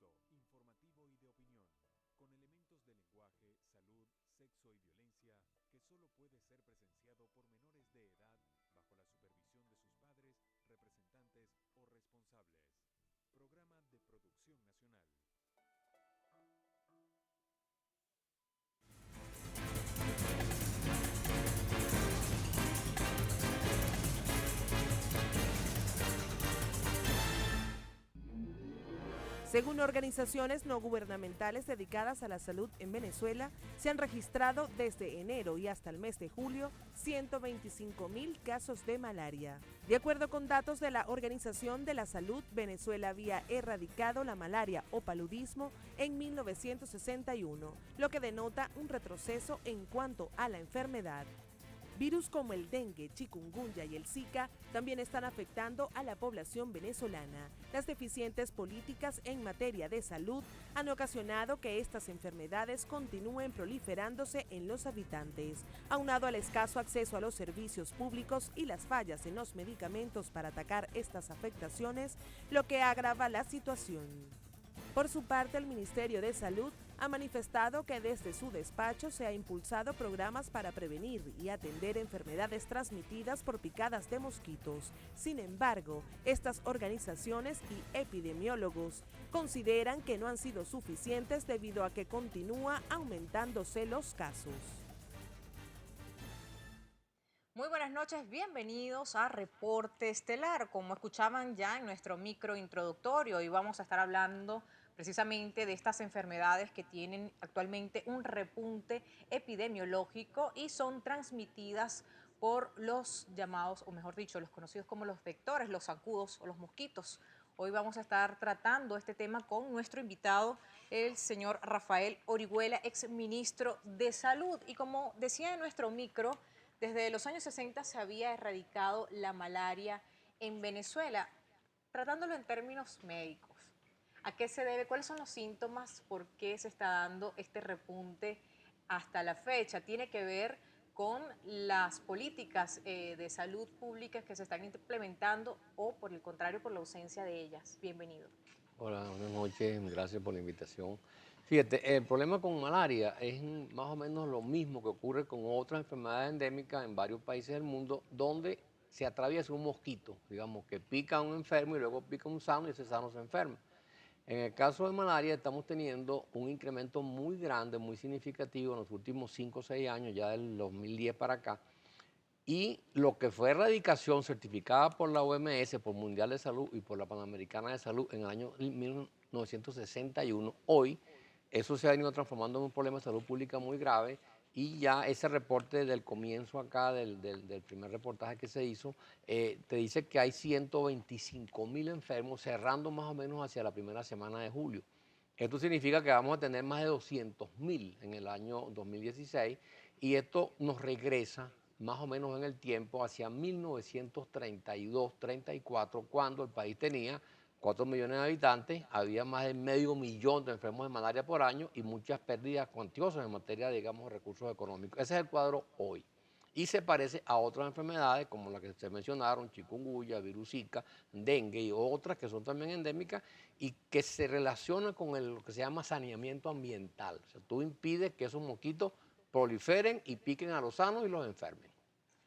crítico, informativo y de opinión, con elementos de lenguaje, salud, sexo y violencia que solo puede ser presenciado por menores de edad bajo la supervisión de sus padres, representantes o responsables. Programa de Producción Nacional. Según organizaciones no gubernamentales dedicadas a la salud en Venezuela, se han registrado desde enero y hasta el mes de julio 125.000 casos de malaria. De acuerdo con datos de la Organización de la Salud, Venezuela había erradicado la malaria o paludismo en 1961, lo que denota un retroceso en cuanto a la enfermedad. Virus como el dengue, chikungunya y el Zika también están afectando a la población venezolana. Las deficientes políticas en materia de salud han ocasionado que estas enfermedades continúen proliferándose en los habitantes, aunado al escaso acceso a los servicios públicos y las fallas en los medicamentos para atacar estas afectaciones, lo que agrava la situación. Por su parte, el Ministerio de Salud ha manifestado que desde su despacho se ha impulsado programas para prevenir y atender enfermedades transmitidas por picadas de mosquitos. Sin embargo, estas organizaciones y epidemiólogos consideran que no han sido suficientes debido a que continúa aumentándose los casos. Muy buenas noches, bienvenidos a Reporte Estelar. Como escuchaban ya en nuestro micro introductorio, hoy vamos a estar hablando precisamente de estas enfermedades que tienen actualmente un repunte epidemiológico y son transmitidas por los llamados, o mejor dicho, los conocidos como los vectores, los zancudos o los mosquitos. Hoy vamos a estar tratando este tema con nuestro invitado, el señor Rafael Orihuela, ex ministro de Salud. Y como decía en nuestro micro, desde los años 60 se había erradicado la malaria en Venezuela, tratándolo en términos médicos. ¿A qué se debe? ¿Cuáles son los síntomas? ¿Por qué se está dando este repunte hasta la fecha? Tiene que ver con las políticas de salud pública que se están implementando o, por el contrario, por la ausencia de ellas. Bienvenido. Hola, buenas noches, gracias por la invitación. Fíjate, el problema con malaria es más o menos lo mismo que ocurre con otras enfermedades endémicas en varios países del mundo, donde se atraviesa un mosquito, digamos, que pica a un enfermo y luego pica a un sano y ese sano se enferma. En el caso de malaria estamos teniendo un incremento muy grande, muy significativo en los últimos 5 o 6 años, ya del 2010 para acá. Y lo que fue erradicación certificada por la OMS, por Mundial de Salud y por la Panamericana de Salud en el año 1961, hoy eso se ha venido transformando en un problema de salud pública muy grave y ya ese reporte del comienzo acá, del primer reportaje que se hizo, te dice que hay 125.000 enfermos cerrando más o menos hacia la primera semana de julio. Esto significa que vamos a tener más de 200.000 en el año 2016 y esto nos regresa más o menos en el tiempo hacia 1932-34, cuando el país tenía 4 millones de habitantes, había más de medio millón de enfermos de malaria por año y muchas pérdidas cuantiosas en materia, digamos, de recursos económicos. Ese es el cuadro hoy. Y se parece a otras enfermedades como las que se mencionaron, chikungunya, virus Zika, dengue y otras que son también endémicas y que se relacionan con lo que se llama saneamiento ambiental. O sea, tú impides que esos mosquitos proliferen y piquen a los sanos y los enfermen.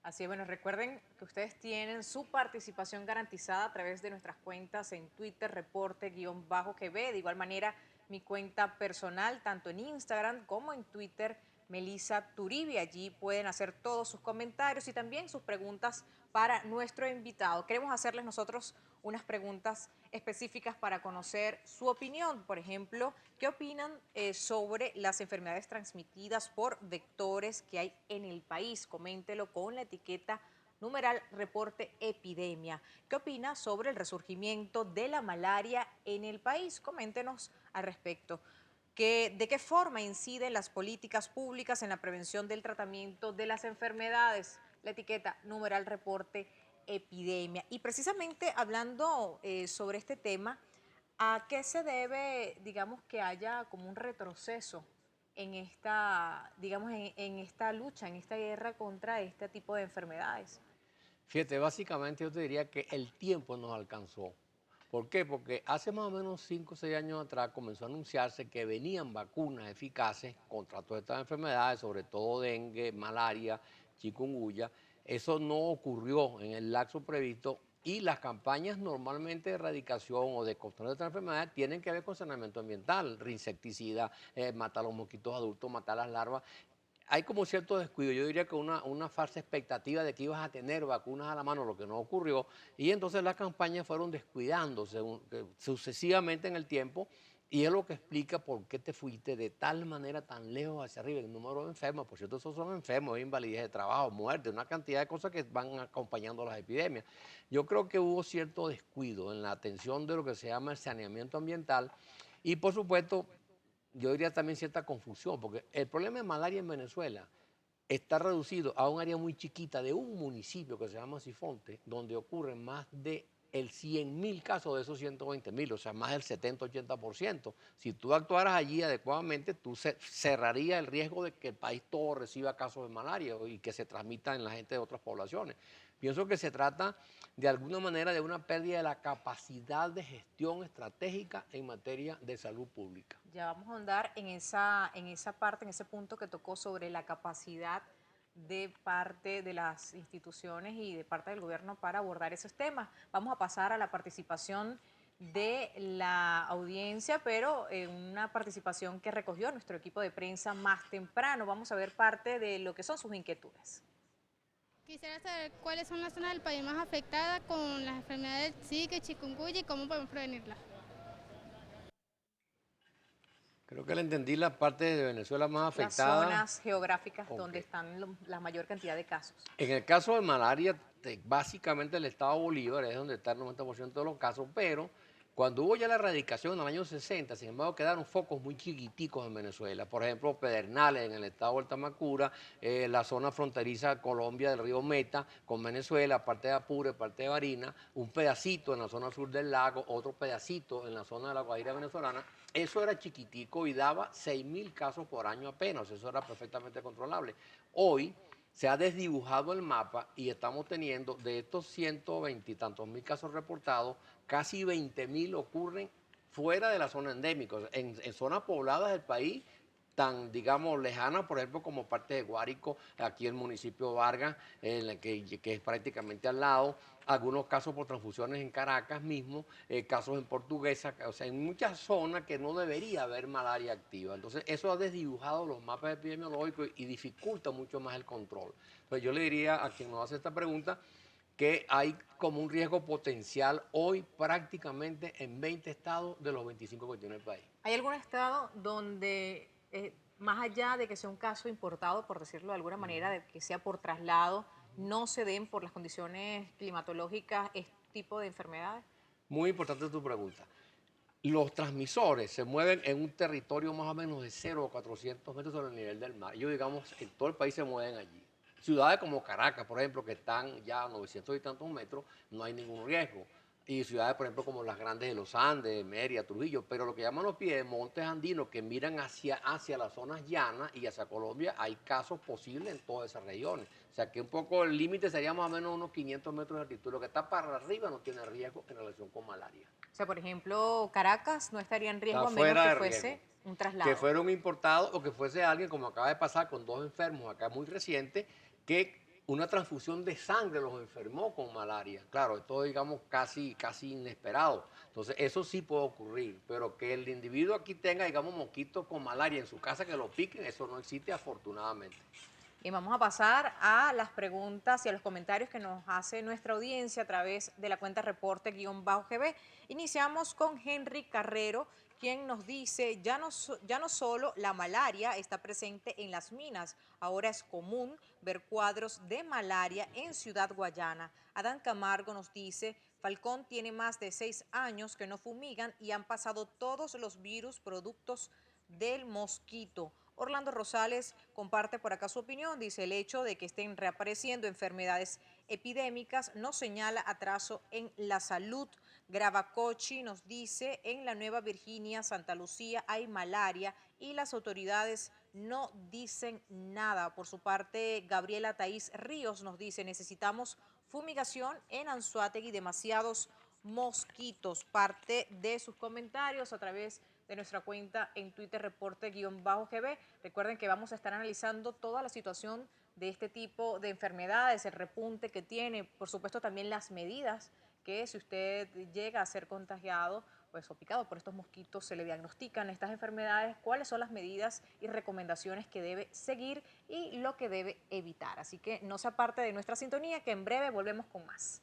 Así es, bueno, recuerden que ustedes tienen su participación garantizada a través de nuestras cuentas en Twitter, reporte-gb, de igual manera mi cuenta personal, tanto en Instagram como en Twitter, Melissa Turibi. Allí pueden hacer todos sus comentarios y también sus preguntas para nuestro invitado. Queremos hacerles nosotros unas preguntas específicas para conocer su opinión. Por ejemplo, ¿qué opinan sobre las enfermedades transmitidas por vectores que hay en el país? Coméntelo con la etiqueta numeral reporte epidemia. ¿Qué opina sobre el resurgimiento de la malaria en el país? Coméntenos al respecto. ¿De qué forma inciden las políticas públicas en la prevención del tratamiento de las enfermedades? La etiqueta numeral reporte epidemia. Y precisamente hablando sobre este tema, ¿a qué se debe, digamos, que haya como un retroceso en esta, digamos, en esta lucha, en esta guerra contra este tipo de enfermedades? Fíjate, básicamente yo te diría que el tiempo nos alcanzó, ¿Por qué? Porque hace más o menos 5 o 6 años atrás comenzó a anunciarse que venían vacunas eficaces contra todas estas enfermedades, sobre todo dengue, malaria, chikungunya. Eso no ocurrió en el lapso previsto y las campañas normalmente de erradicación o de control de estas enfermedades tienen que ver con saneamiento ambiental, insecticida, matar a los mosquitos adultos, matar a las larvas. Hay como cierto descuido, yo diría que una falsa expectativa de que ibas a tener vacunas a la mano, lo que no ocurrió, y entonces las campañas fueron descuidándose sucesivamente en el tiempo, y es lo que explica por qué te fuiste de tal manera tan lejos hacia arriba. El número de enfermos, por cierto, esos son enfermos, invalidez de trabajo, muerte, una cantidad de cosas que van acompañando las epidemias. Yo creo que hubo cierto descuido en la atención de lo que se llama el saneamiento ambiental, y por supuesto, yo diría también cierta confusión, porque el problema de malaria en Venezuela está reducido a un área muy chiquita de un municipio que se llama Sifonte, donde ocurren más de el 100.000 casos de esos 120.000, o sea, más del 70-80%. Si tú actuaras allí adecuadamente, tú cerrarías el riesgo de que el país todo reciba casos de malaria y que se transmita en la gente de otras poblaciones. Pienso que se trata de alguna manera de una pérdida de la capacidad de gestión estratégica en materia de salud pública. Ya vamos a andar en esa parte, en ese punto que tocó sobre la capacidad de parte de las instituciones y de parte del gobierno para abordar esos temas. Vamos a pasar a la participación de la audiencia, pero una participación que recogió nuestro equipo de prensa más temprano. Vamos a ver parte de lo que son sus inquietudes. Quisiera saber cuáles son las zonas del país más afectadas con las enfermedades del Zika y chikungunya y cómo podemos prevenirlas. Creo que le entendí la parte de Venezuela más Las afectada. zonas geográficas Ok. donde están la mayor cantidad de casos. En el caso de malaria, básicamente el estado Bolívar es donde está el 90% de los casos, pero cuando hubo ya la erradicación en el año 60, sin embargo, quedaron focos muy chiquiticos en Venezuela. Por ejemplo, Pedernales en el estado de Tamacura, la zona fronteriza Colombia del río Meta con Venezuela, parte de Apure, parte de Barinas, un pedacito en la zona sur del lago, otro pedacito en la zona de la Guajira venezolana. Eso era chiquitico y daba 6.000 casos por año apenas, eso era perfectamente controlable. Hoy se ha desdibujado el mapa y estamos teniendo de estos 120 y tantos mil casos reportados, casi 20.000 ocurren fuera de la zona endémica, o sea, en zonas pobladas del país tan, digamos, lejanas, por ejemplo, como parte de Guárico, aquí el municipio Vargas, que es prácticamente al lado, algunos casos por transfusiones en Caracas mismo, casos en Portuguesa, o sea, en muchas zonas que no debería haber malaria activa. Entonces, eso ha desdibujado los mapas epidemiológicos y dificulta mucho más el control. Entonces, yo le diría a quien nos hace esta pregunta que hay como un riesgo potencial hoy prácticamente en 20 estados de los 25 que tiene el país. ¿Hay algún estado donde, más allá de que sea un caso importado, por decirlo de alguna manera, de que sea por traslado, no se den por las condiciones climatológicas este tipo de enfermedades? Muy importante tu pregunta. Los transmisores se mueven en un territorio más o menos de 0 a 400 metros sobre el nivel del mar. Ellos, digamos, en todo el país se mueven allí. Ciudades como Caracas, por ejemplo, que están ya a 900 y tantos metros, no hay ningún riesgo. Y ciudades, por ejemplo, como las grandes de los Andes, Mérida, Trujillo, pero lo que llaman los montes andinos que miran hacia las zonas llanas y hacia Colombia, hay casos posibles en todas esas regiones. O sea que un poco el límite sería más o menos unos 500 metros de altitud. Lo que está para arriba no tiene riesgo en relación con malaria. O sea, por ejemplo, Caracas no estaría en riesgo Está a menos fuera que de fuese riesgo. un traslado. Que fuera un importado o que fuese alguien, como acaba de pasar con 2 enfermos acá muy reciente, que una transfusión de sangre los enfermó con malaria. Claro, esto digamos casi inesperado. Entonces, eso sí puede ocurrir, pero que el individuo aquí tenga, digamos, mosquitos con malaria en su casa que lo piquen, eso no existe afortunadamente. Y vamos a pasar a las preguntas y a los comentarios que nos hace nuestra audiencia a través de la cuenta reporte-GB. Iniciamos con Henry Carrero, quien nos dice, ya no solo la malaria está presente en las minas, ahora es común ver cuadros de malaria en Ciudad Guayana. Adán Camargo nos dice, Falcón tiene más de 6 años que no fumigan y han pasado todos los virus productos del mosquito. Orlando Rosales comparte por acá su opinión, dice el hecho de que estén reapareciendo enfermedades epidémicas no señala atraso en la salud. Gravacochi nos dice, en la Nueva Virginia, Santa Lucía hay malaria y las autoridades no dicen nada. Por su parte, Gabriela Taís Ríos nos dice, necesitamos fumigación en Anzoátegui, demasiados mosquitos. Parte de sus comentarios a través de nuestra cuenta en Twitter, reporte-GB. Recuerden que vamos a estar analizando toda la situación de este tipo de enfermedades, el repunte que tiene, por supuesto también las medidas que si usted llega a ser contagiado pues, o picado por estos mosquitos, se le diagnostican estas enfermedades, cuáles son las medidas y recomendaciones que debe seguir y lo que debe evitar. Así que no se aparte de nuestra sintonía, que en breve volvemos con más.